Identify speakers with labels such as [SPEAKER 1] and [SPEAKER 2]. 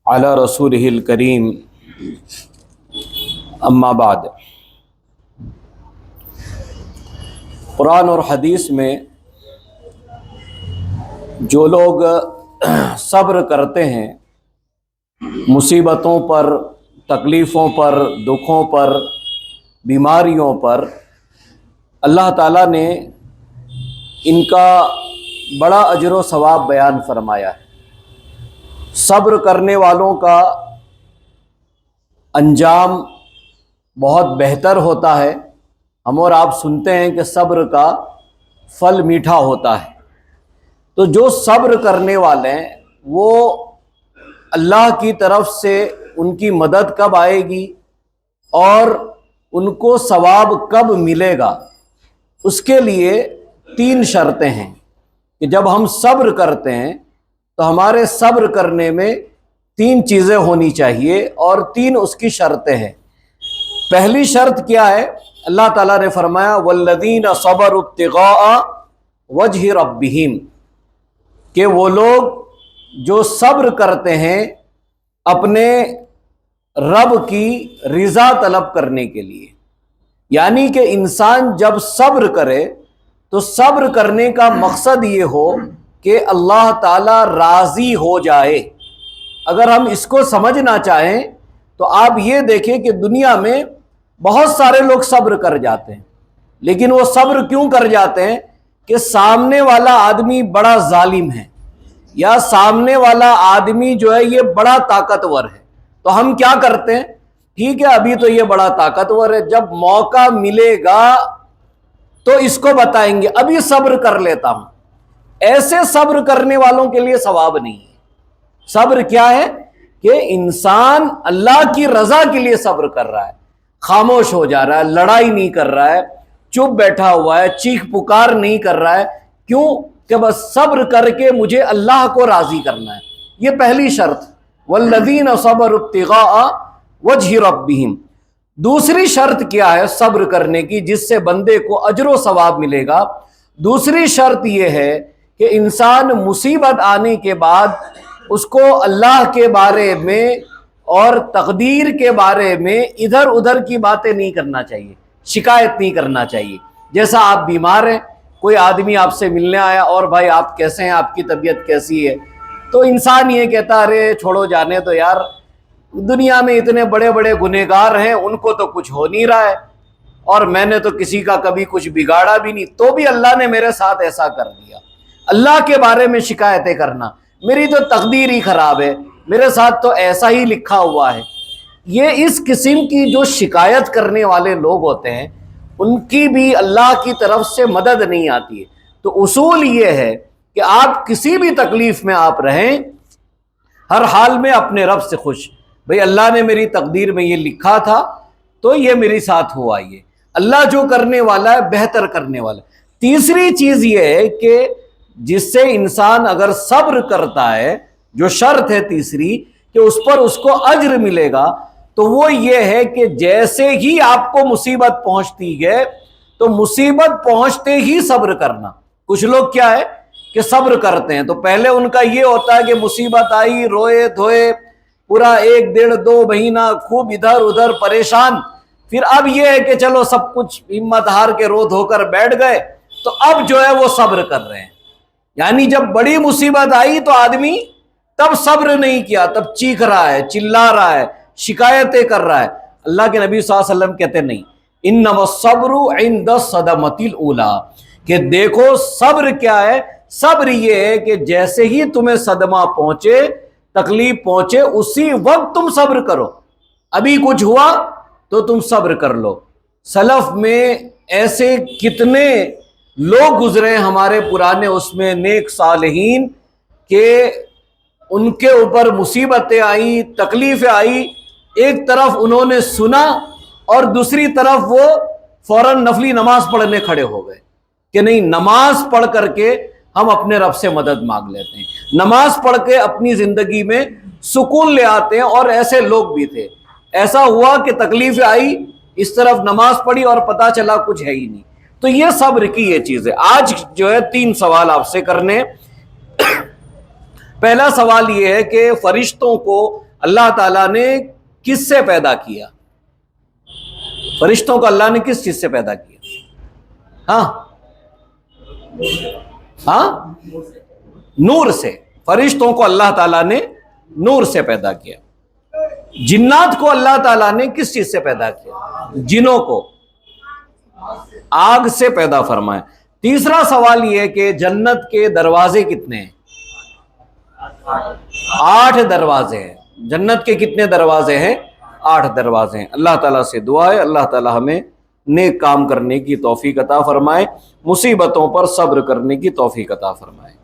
[SPEAKER 1] علی رسولہ الکریم اما بعد۔ قرآن اور حدیث میں جو لوگ صبر کرتے ہیں مصیبتوں پر، تکلیفوں پر، دکھوں پر، بیماریوں پر، اللہ تعالیٰ نے ان کا بڑا اجر و ثواب بیان فرمایا ہے۔ صبر کرنے والوں کا انجام بہت بہتر ہوتا ہے۔ ہم اور آپ سنتے ہیں کہ صبر کا پھل میٹھا ہوتا ہے۔ تو جو صبر کرنے والے ہیں وہ اللہ کی طرف سے ان کی مدد کب آئے گی اور ان کو ثواب کب ملے گا، اس کے لیے 3 شرطیں ہیں کہ جب ہم صبر کرتے ہیں تو ہمارے صبر کرنے میں 3 چیزیں ہونی چاہیے اور 3 اس کی شرطیں ہیں۔ پہلی شرط کیا ہے؟ اللہ تعالیٰ نے فرمایا والذین صبروا ابتغاء وجہ ربہم، کہ وہ لوگ جو صبر کرتے ہیں اپنے رب کی رضا طلب کرنے کے لیے۔ یعنی کہ انسان جب صبر کرے تو صبر کرنے کا مقصد یہ ہو کہ اللہ تعالیٰ راضی ہو جائے۔ اگر ہم اس کو سمجھنا چاہیں تو آپ یہ دیکھیں کہ دنیا میں بہت سارے لوگ صبر کر جاتے ہیں، لیکن وہ صبر کیوں کر جاتے ہیں؟ کہ سامنے والا آدمی بڑا ظالم ہے یا سامنے والا آدمی جو ہے یہ بڑا طاقتور ہے، تو ہم کیا کرتے ہیں؟ ٹھیک ہے ابھی تو یہ بڑا طاقتور ہے، جب موقع ملے گا تو اس کو بتائیں گے، ابھی صبر کر لیتا ہوں۔ ایسے صبر کرنے والوں کے لیے ثواب نہیں ہے۔ صبر کیا ہے؟ کہ انسان اللہ کی رضا کے لیے صبر کر رہا ہے، خاموش ہو جا رہا ہے، لڑائی نہیں کر رہا ہے، چپ بیٹھا ہوا ہے، چیخ پکار نہیں کر رہا ہے۔ کیوں؟ کہ بس صبر کر کے مجھے اللہ کو راضی کرنا ہے۔ یہ پہلی شرط، والذین صبروا ابتغاء وجہ ربہم۔ دوسری شرط کیا ہے صبر کرنے کی جس سے بندے کو اجر و ثواب ملے گا؟ دوسری شرط یہ ہے کہ انسان مصیبت آنے کے بعد اس کو اللہ کے بارے میں اور تقدیر کے بارے میں ادھر ادھر کی باتیں نہیں کرنا چاہیے، شکایت نہیں کرنا چاہیے۔ جیسا آپ بیمار ہیں، کوئی آدمی آپ سے ملنے آیا اور بھائی آپ کیسے ہیں، آپ کی طبیعت کیسی ہے، تو انسان یہ کہتا ارے چھوڑو جانے تو یار، دنیا میں اتنے بڑے بڑے گنہگار ہیں ان کو تو کچھ ہو نہیں رہا ہے اور میں نے تو کسی کا کبھی کچھ بگاڑا بھی نہیں، تو بھی اللہ نے میرے ساتھ ایسا کر دیا۔ اللہ کے بارے میں شکایتیں کرنا، میری تو تقدیر ہی خراب ہے، میرے ساتھ تو ایسا ہی لکھا ہوا ہے۔ یہ اس قسم کی جو شکایت کرنے والے لوگ ہوتے ہیں ان کی بھی اللہ کی طرف سے مدد نہیں آتی ہے۔ تو اصول یہ ہے کہ آپ کسی بھی تکلیف میں آپ رہیں، ہر حال میں اپنے رب سے خوش، بھئی اللہ نے میری تقدیر میں یہ لکھا تھا تو یہ میرے ساتھ ہوا، یہ اللہ جو کرنے والا ہے بہتر کرنے والا ہے۔ تیسری چیز یہ ہے کہ جس سے انسان اگر صبر کرتا ہے، جو شرط ہے تیسری کہ اس پر اس کو اجر ملے گا، تو وہ یہ ہے کہ جیسے ہی آپ کو مصیبت پہنچتی ہے تو مصیبت پہنچتے ہی صبر کرنا۔ کچھ لوگ کیا ہے کہ صبر کرتے ہیں تو پہلے ان کا یہ ہوتا ہے کہ مصیبت آئی، روئے دھوئے پورا 1 ڈیڑھ 2 مہینہ خوب ادھر ادھر پریشان، پھر اب یہ ہے کہ چلو سب کچھ ہمت ہار کے رو دھو کر بیٹھ گئے، تو اب جو ہے وہ صبر کر رہے ہیں۔ یعنی جب بڑی مصیبت آئی تو آدمی تب صبر نہیں کیا، تب چیخ رہا ہے، چلا رہا ہے، شکایتیں کر رہا ہے۔ اللہ کے نبی صلی اللہ علیہ وسلم کہتے نہیں، انما الصبر عند الصدمۃ الاولی، کہ دیکھو صبر کیا ہے؟ صبر یہ ہے کہ جیسے ہی تمہیں صدمہ پہنچے، تکلیف پہنچے، اسی وقت تم صبر کرو۔ ابھی کچھ ہوا تو تم صبر کر لو۔ سلف میں ایسے کتنے لوگ گزرے ہمارے پرانے اس میں نیک صالحین کہ ان کے اوپر مصیبتیں آئیں، تکلیفیں آئیں، ایک طرف انہوں نے سنا اور دوسری طرف وہ فوراً نفلی نماز پڑھنے کھڑے ہو گئے کہ نہیں، نماز پڑھ کر کے ہم اپنے رب سے مدد مانگ لیتے ہیں، نماز پڑھ کے اپنی زندگی میں سکون لے آتے ہیں۔ اور ایسے لوگ بھی تھے، ایسا ہوا کہ تکلیفیں آئی، اس طرف نماز پڑھی اور پتہ چلا کچھ ہے ہی نہیں۔ تو یہ صبر کی یہ چیز ہے۔ آج جو ہے 3 سوال آپ سے کرنے۔ پہلا سوال یہ ہے کہ فرشتوں کو اللہ تعالیٰ نے کس سے پیدا کیا؟ فرشتوں کو اللہ نے کس چیز سے پیدا کیا؟ نور سے. فرشتوں کو اللہ تعالیٰ نے نور سے پیدا کیا. جنات کو اللہ تعالیٰ نے کس چیز سے پیدا کیا؟ جنوں کو آگ سے پیدا فرمایا. تیسرا سوال یہ کہ جنت کے دروازے کتنے ہیں؟ 8 دروازے ہیں. جنت کے کتنے دروازے ہیں؟ 8 دروازے ہیں. اللہ تعالیٰ سے دعا ہے اللہ تعالیٰ ہمیں نیک کام کرنے کی توفیق عطا فرمائے، مصیبتوں پر صبر کرنے کی توفیق عطا فرمائے.